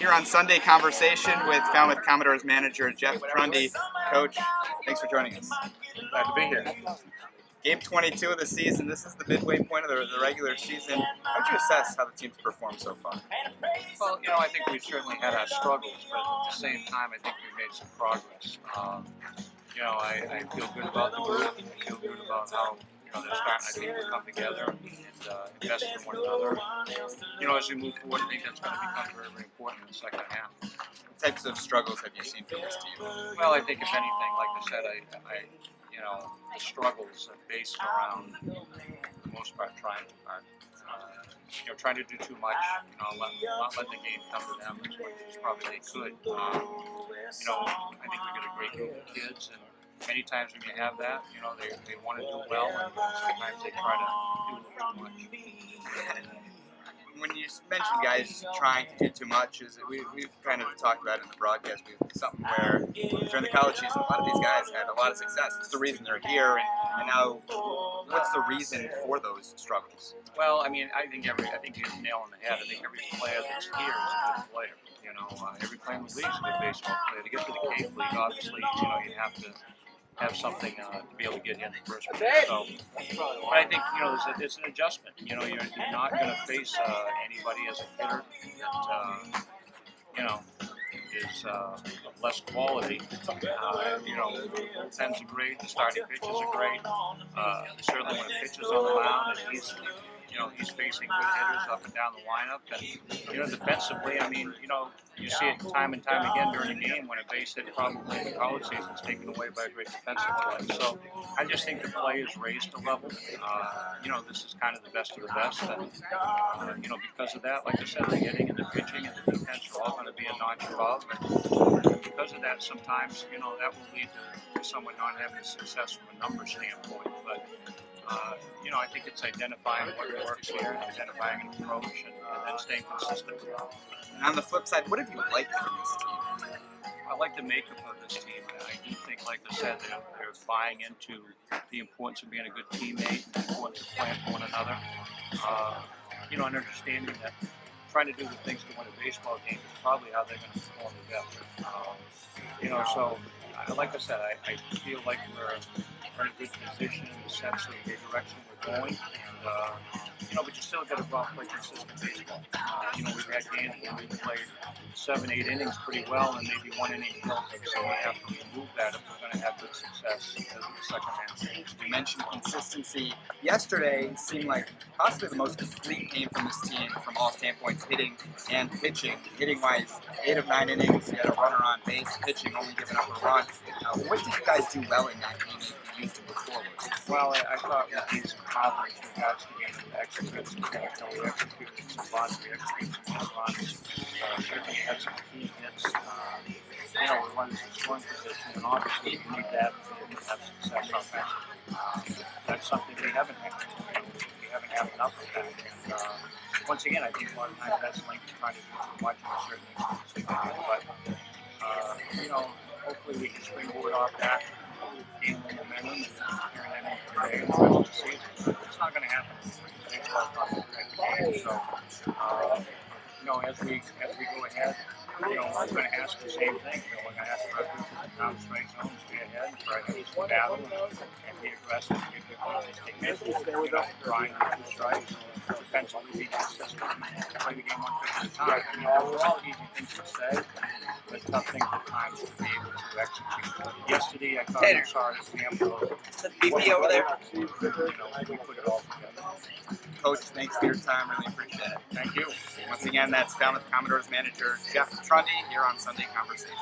Here on Sunday Conversation with Falmouth Commodores manager Jeff Trundy. Coach, thanks for joining us. Glad to be here. Game 22 of the season. This is the midway point of the regular season. How would you assess how the team's performed so far? Well, I think we certainly had our struggles, but at the same time, I think we made some progress. I feel good about the group. I feel good about how they're starting, I think, to come together and invest in one another. As we move forward, I think that's going to become very, very important in the second half. What types of struggles have you seen from this team? Well, I think if anything, like I said, the struggles are based around, for the most part, trying to do too much, not let the game come to them as much as probably they could. I think we got a great group of kids, and many times when you have that, they want to do well, and sometimes they try to do a little too much. When you mentioned guys trying to do too much, we've kind of talked about it in the broadcast. Something where during the college season, a lot of these guys had a lot of success. It's the reason they're here, and now what's the reason for those struggles? Well, I think I think you hit the nail on the head. I think every player that's here is a good player. Every player in the league is a good baseball player. To get to the Cape League, obviously, you have to have something to be able to get in the first place. So, but I think it's an adjustment. You're not going to face anybody as a hitter that is of less quality. Bullpens are great. The starting pitches are great. Certainly when a pitcher's on the mound and he's facing good hitters up and down the lineup. And, defensively, you see it time and time again during the game when a base hit probably in the college season is taken away by a great defensive play. So I just think the play is raised a level. This is kind of the best of the best. And, because of that, like I said, the hitting and the pitching and the defense are all going to be a notch above. And because of that, sometimes, that will lead to someone not having success from a number standpoint. But I think it's identifying what works here, identifying an approach, and then staying consistent. And on the flip side, what have you liked from this team? I like the makeup of this team. I do think, like I said, they're buying into the importance of being a good teammate, the importance of playing for one another. And understanding that trying to do the things to win a baseball game is probably how they're going to perform the best. So like I said, I feel like we're in a good position in the sense of the direction we're going. And, but you still got to go out and play consistent baseball. We've had games where we've played 7, 8 innings pretty well and maybe 1 inning broken. So we have to remove that if we're going to have good success in the second half. You mentioned consistency. Yesterday seemed like possibly the most complete game from this team from all standpoints, hitting and pitching. Hitting-wise, 8 of 9 innings, you had a runner on base. Pitching, only giving up a run. What did you guys do well in that game you used to move forward? Well, I thought with these confidence in regards to getting the execution, we executed some runs, we executed some runs. Certainly had some key hits. We run in scoring position, and obviously you need that to have success offensively. That's something we haven't had. We haven't had enough of that. And once again, I think a lot of times that's linked to trying to do too much in a certain instance. But hopefully we can springboard off that, gain the momentum, and carry that into today and the rest of the season. It's not going to happen. Baseball's not going to happen. So, as we go ahead, we're going to ask the same thing. We're going to ask for our pitchers to pound strike zone, stay ahead, and try to battle and be aggressive, get good balls, take hits, grind with 2 strikes, defensively be consistent, play the game 1 pitch at a time. Those are all easy things to say, but tough things at times to be able to execute. Yesterday, I thought we saw an example of BP over there. We put it all together. Coach, thanks for your time. Really appreciate it. Thank you. Once again, that's Falmouth Commodores manager Jeff Trundy here on Sunday Conversation.